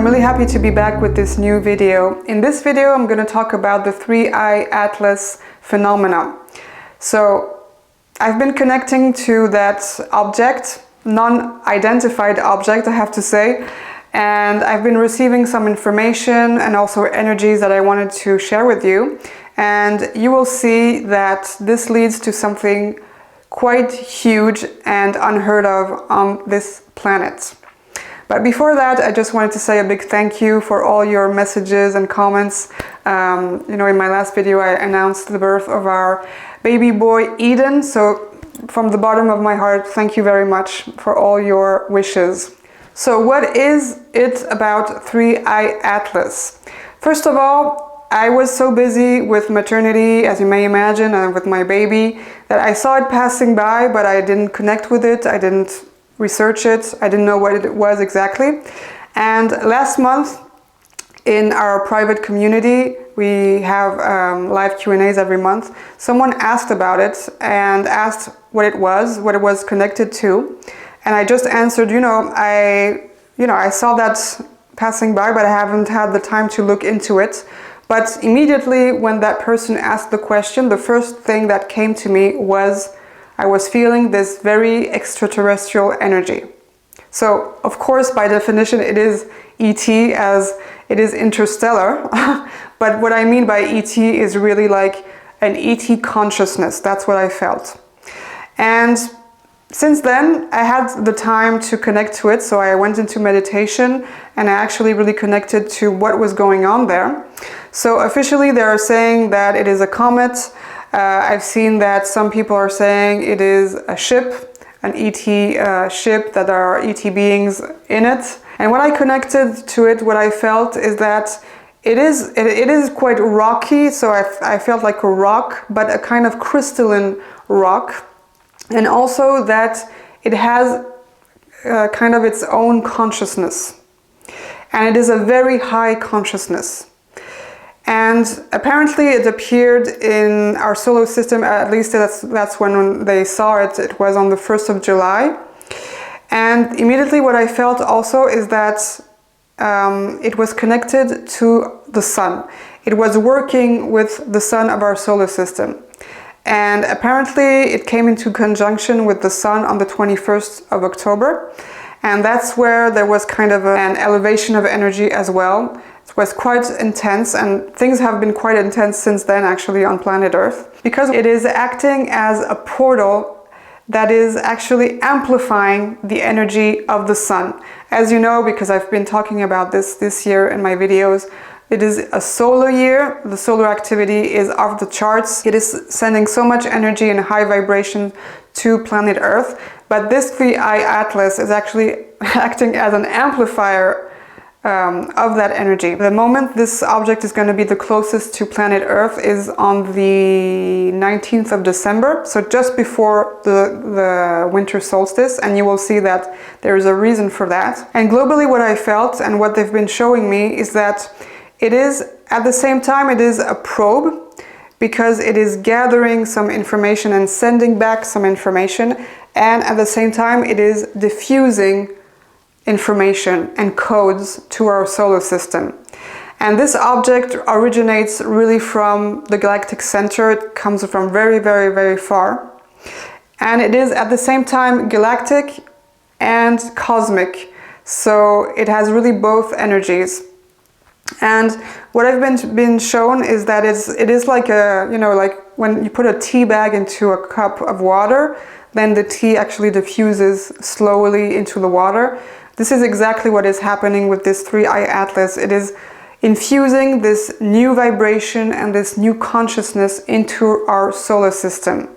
really happy to be back with this new video. In this video, I'm going to talk about the 3-eye atlas phenomena. So I've been connecting to that object, non-identified object, I have to say, and I've been receiving some information and also energies that I wanted to share with you. And you will see that this leads to something quite huge and unheard of on this planet. But before that, I just wanted to say a big thank you for all your messages and comments. In my last video, I announced the birth of our baby boy, Eden. So from the bottom of my heart, thank you very much for all your wishes. So what is it about 3-eye atlas? First of all, I was so busy with maternity, as you may imagine, and with my baby, that I saw it passing by, but I didn't connect with it. I didn't research it. I didn't know what it was exactly. And last month, in our private community, we have live Q&As every month. Someone asked about it and asked what it was connected to. And I just answered, I saw that passing by, but I haven't had the time to look into it. But immediately when that person asked the question, the first thing that came to me was I was feeling this very extraterrestrial energy. So, of course, by definition, it is ET, as it is interstellar. But what I mean by ET is really like an ET consciousness. That's what I felt. And since then, I had the time to connect to it. So I went into meditation and I actually really connected to what was going on there. So officially, they are saying that it is a comet. I've seen that some people are saying it is a ship, an ET ship, that there are ET beings in it. And when I connected to it, what I felt is that it is quite rocky. So I felt like a rock, but a kind of crystalline rock. And also that it has kind of its own consciousness. And it is a very high consciousness. And apparently it appeared in our solar system, at least that's when they saw it. It was on the 1st of July. And immediately what I felt also is that it was connected to the sun. It was working with the sun of our solar system. And apparently it came into conjunction with the sun on the 21st of October. And that's where there was kind of an elevation of energy as well. It was quite intense, and things have been quite intense since then actually on planet Earth, because it is acting as a portal that is actually amplifying the energy of the sun. As you know, because I've been talking about this year in my videos, it is a solar year. The solar activity is off the charts. It is sending so much energy and high vibration to planet Earth. But this 3-eye atlas is actually acting as an amplifier of that energy. The moment this object is going to be the closest to planet Earth is on the 19th of December, so just before the winter solstice, and you will see that there is a reason for that. And globally what I felt and what they've been showing me is that it is, at the same time, it is a probe, because it is gathering some information and sending back some information, and at the same time it is diffusing information and codes to our solar system. And this object originates really from the galactic center. It comes from very, very, very far. And it is at the same time galactic and cosmic. So it has really both energies. And what I've been shown is that it is like like when you put a tea bag into a cup of water, then the tea actually diffuses slowly into the water. This is exactly what is happening with this 3-eye atlas. It is infusing this new vibration and this new consciousness into our solar system.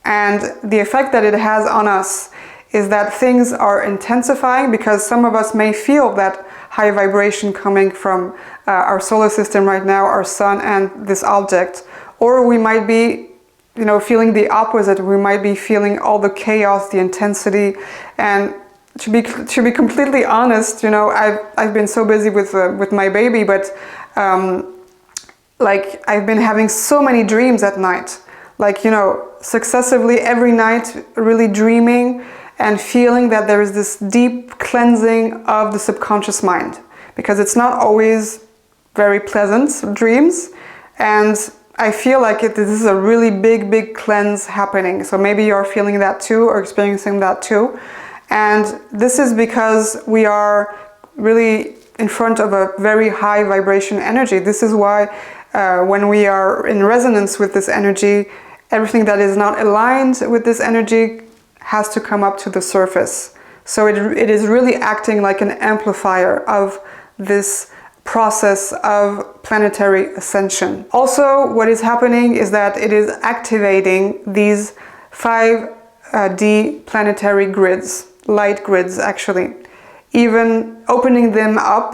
And the effect that it has on us is that things are intensifying, because some of us may feel that high vibration coming from our solar system right now, our sun and this object. Or we might be feeling the opposite. We might be feeling all the chaos, the intensity. And to be completely honest, I've been so busy with my baby, but like I've been having so many dreams at night, like successively every night, really dreaming and feeling that there is this deep cleansing of the subconscious mind. because it's not always very pleasant dreams. And I feel like this is a really big cleanse happening. So maybe you're feeling that too, or experiencing that too. And this is because we are really in front of a very high vibration energy. This is why when we are in resonance with this energy, everything that is not aligned with this energy has to come up to the surface. So it is really acting like an amplifier of this process of planetary ascension. Also, what is happening is that it is activating these 5D planetary grids, light grids actually, even opening them up,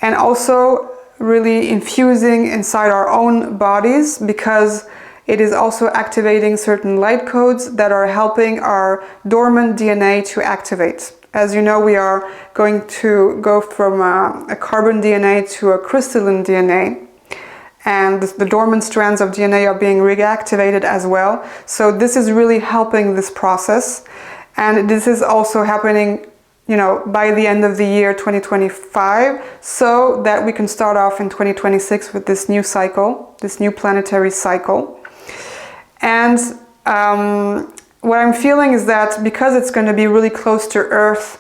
and also really infusing inside our own bodies, because it is also activating certain light codes that are helping our dormant DNA to activate. As you know, we are going to go from a carbon DNA to a crystalline DNA, and the dormant strands of DNA are being reactivated as well. So this is really helping this process, and this is also happening, you know, by the end of the year 2025, so that we can start off in 2026 with this new cycle, this new planetary cycle. And what I'm feeling is that because it's going to be really close to Earth,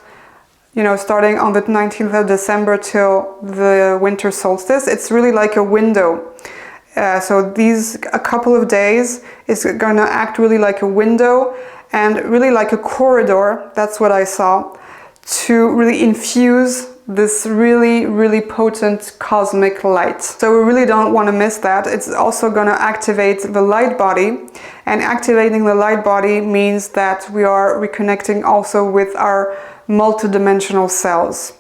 you know, starting on the 19th of December till the winter solstice, it's really like a window. So a couple of days is going to act really like a window and really like a corridor, that's what I saw, to really infuse this really potent cosmic light. So we really don't want to miss that. It's also going to activate the light body, and activating the light body means that we are reconnecting also with our multidimensional cells.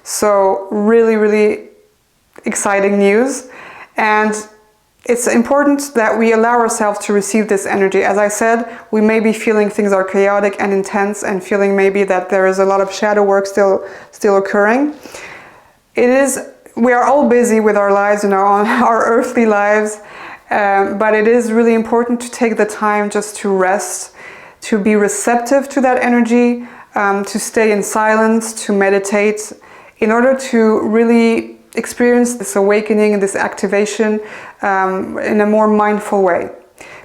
So really exciting news, and it's important that we allow ourselves to receive this energy. As I said, we may be feeling things are chaotic and intense, and feeling maybe that there is a lot of shadow work still occurring. We are all busy with our lives, you know, on our earthly lives, but it is really important to take the time just to rest, to be receptive to that energy, to stay in silence, to meditate, in order to really experience this awakening and this activation in a more mindful way.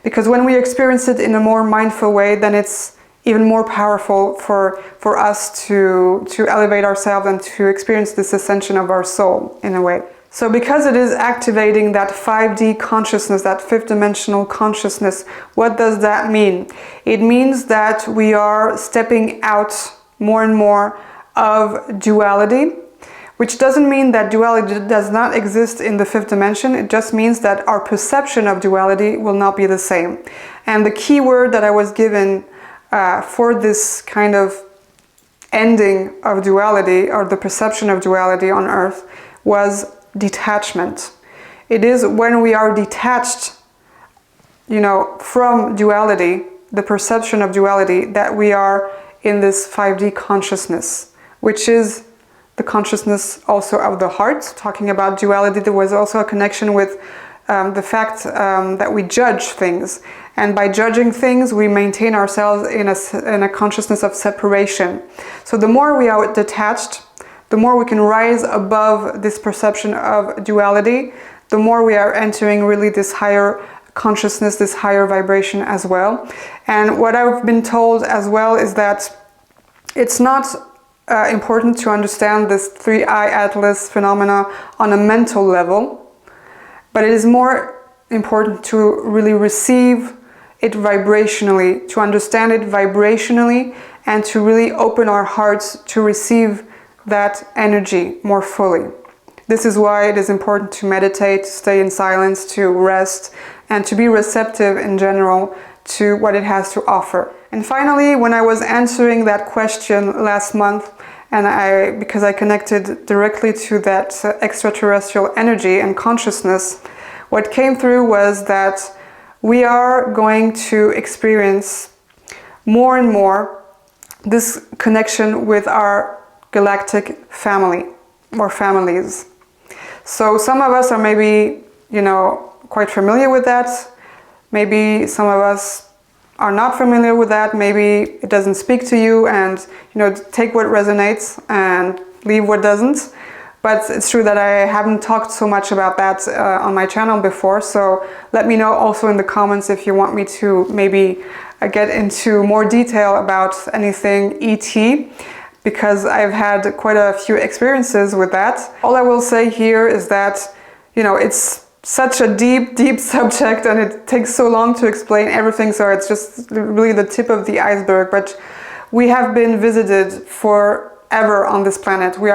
Because when we experience it in a more mindful way, then it's even more powerful for us to elevate ourselves and to experience this ascension of our soul in a way. So because it is activating that 5D consciousness, that fifth dimensional consciousness, what does that mean? It means that we are stepping out more and more of duality, which doesn't mean that duality does not exist in the fifth dimension. It just means that our perception of duality will not be the same. And the key word that I was given for this kind of ending of duality, or the perception of duality on Earth, was detachment. It is when we are detached, you know, from duality, the perception of duality, that we are in this 5D consciousness, which is the consciousness also of the heart. Talking about duality, there was also a connection with the fact that we judge things, and by judging things we maintain ourselves in a consciousness of separation. So the more we are detached, the more we can rise above this perception of duality, the more we are entering really this higher consciousness, this higher vibration as well. And what I've been told as well is that it's not important to understand this 3-eye atlas phenomena on a mental level, but it is more important to really receive it vibrationally, to understand it vibrationally, and to really open our hearts to receive that energy more fully. This is why it is important to meditate, to stay in silence, to rest, and to be receptive in general to what it has to offer. And finally, when I was answering that question last month, and because I connected directly to that extraterrestrial energy and consciousness, what came through was that we are going to experience more and more this connection with our galactic family or families. So some of us are maybe, you know, quite familiar with that. Maybe some of us are not familiar with that. Maybe it doesn't speak to you, and, you know, take what resonates and leave what doesn't. But it's true that I haven't talked so much about that on my channel before, so let me know also in the comments if you want me to maybe get into more detail about anything ET, because I've had quite a few experiences with that. All I will say here is that, you know, it's such a deep subject and it takes so long to explain everything, so it's just really the tip of the iceberg. But we have been visited forever on this planet. We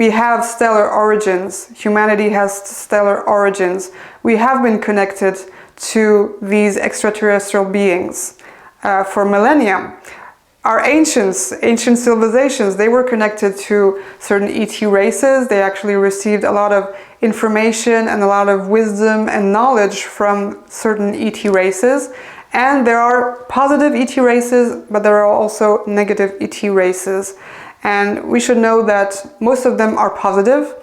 have stellar origins. Humanity has stellar origins. We have been connected to these extraterrestrial beings for millennia. Our ancient civilizations, they were connected to certain ET races. They actually received a lot of information and a lot of wisdom and knowledge from certain ET races. And there are positive ET races, but there are also negative ET races. And we should know that most of them are positive.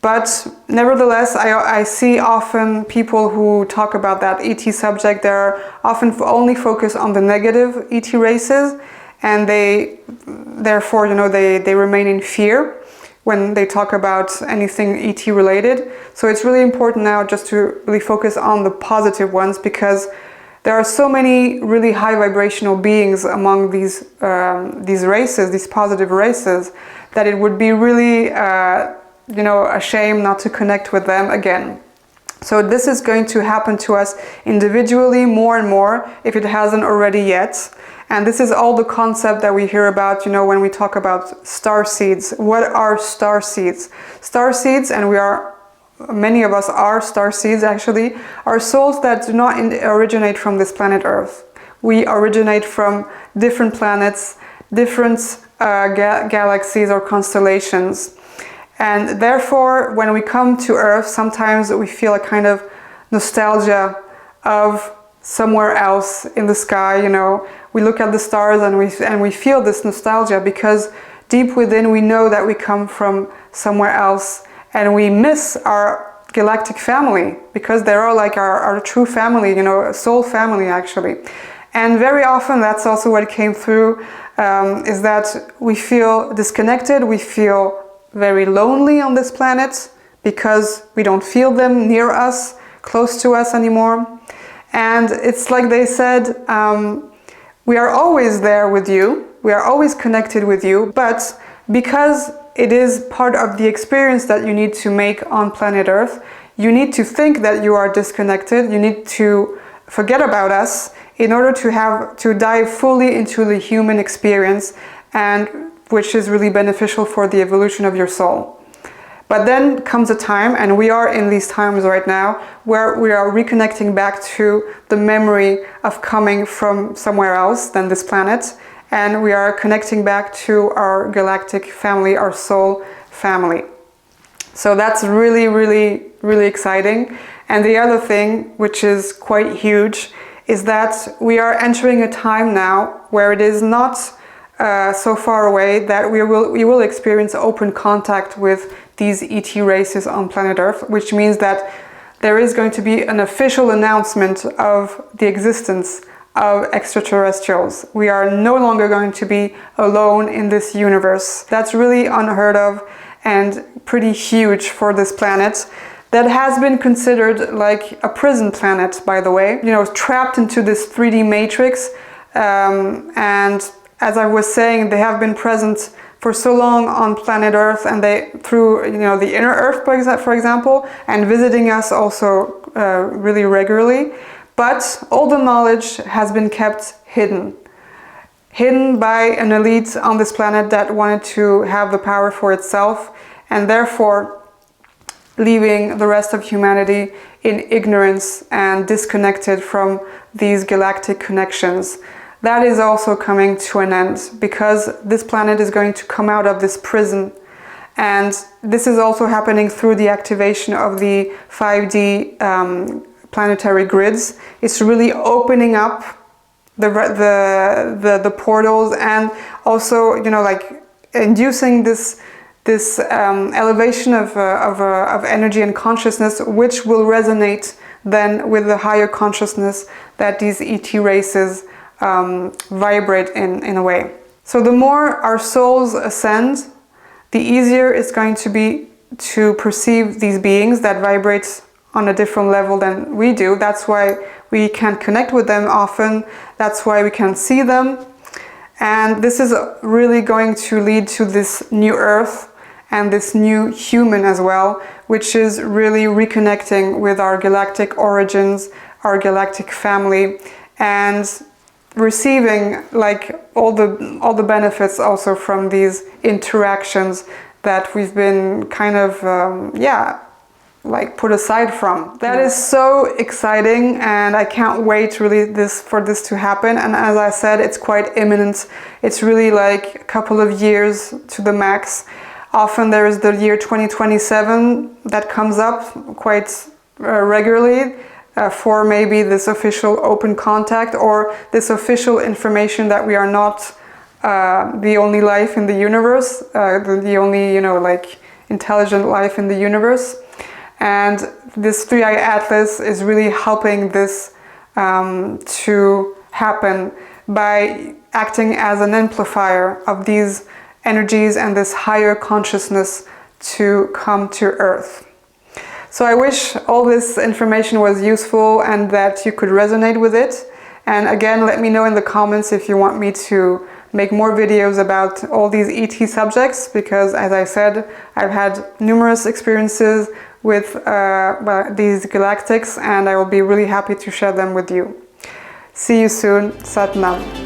But nevertheless, I see often people who talk about that ET subject, they're often only focused on the negative ET races, and therefore, you know, they remain in fear when they talk about anything ET related. So it's really important now just to really focus on the positive ones, because there are so many really high vibrational beings among these races, these positive races, that it would be really you know, a shame not to connect with them again. So this is going to happen to us individually more and more, if it hasn't already yet. And this is all the concept that we hear about, you know, when we talk about star seeds. What are star seeds? Star seeds, and many of us are star seeds actually, are souls that do not originate from this planet Earth. We originate from different planets, different galaxies or constellations. And therefore, when we come to Earth, sometimes we feel a kind of nostalgia of somewhere else in the sky. You know, we look at the stars and we feel this nostalgia, because deep within we know that we come from somewhere else, and we miss our galactic family, because they are like our true family, you know, a soul family actually. And very often that's also what came through, is that we feel disconnected, we feel very lonely on this planet, because we don't feel them near us, close to us anymore. And it's like they said, we are always there with you, we are always connected with you, but because it is part of the experience that you need to make on planet Earth, you need to think that you are disconnected, you need to forget about us in order to dive fully into the human experience, and which is really beneficial for the evolution of your soul. But then comes a time, and we are in these times right now, where we are reconnecting back to the memory of coming from somewhere else than this planet, and we are connecting back to our galactic family, our soul family. So that's really, really, really exciting. And the other thing, which is quite huge, is that we are entering a time now where it is not so far away that we will experience open contact with these ET races on planet Earth, which means that there is going to be an official announcement of the existence of extraterrestrials. We are no longer going to be alone in this universe. That's really unheard of and pretty huge for this planet, that has been considered like a prison planet, by the way, you know, trapped into this 3D matrix. And as I was saying, they have been present for so long on planet Earth, and they, through, you know, the inner Earth, for example, and visiting us also really regularly. But all the knowledge has been kept hidden by an elite on this planet that wanted to have the power for itself, and therefore leaving the rest of humanity in ignorance and disconnected from these galactic connections. That is also coming to an end, because this planet is going to come out of this prison. And this is also happening through the activation of the 5D planetary grids. It's really opening up the portals, and also, you know, like inducing this elevation of energy and consciousness, which will resonate then with the higher consciousness that these ET races vibrate in a way. So the more our souls ascend, the easier it's going to be to perceive these beings that vibrate on a different level than we do. That's why we can connect with them often. That's why we can see them. And this is really going to lead to this new Earth and this new human as well, which is really reconnecting with our galactic origins, our galactic family, and receiving like all the benefits also from these interactions that we've been kind of like put aside from. That is so exciting, and I can't wait really for this to happen. And as I said, it's quite imminent. It's really like a couple of years to the max. Often there is the year 2027 that comes up quite regularly for maybe this official open contact or this official information that we are not the only life in the universe, the only, like intelligent life in the universe. And this 3i Atlas is really helping this to happen by acting as an amplifier of these energies and this higher consciousness to come to Earth. So I wish all this information was useful and that you could resonate with it. And again, let me know in the comments if you want me to make more videos about all these ET subjects, because as I said, I've had numerous experiences with these galactics, and I will be really happy to share them with you. See you soon. Sat Nam.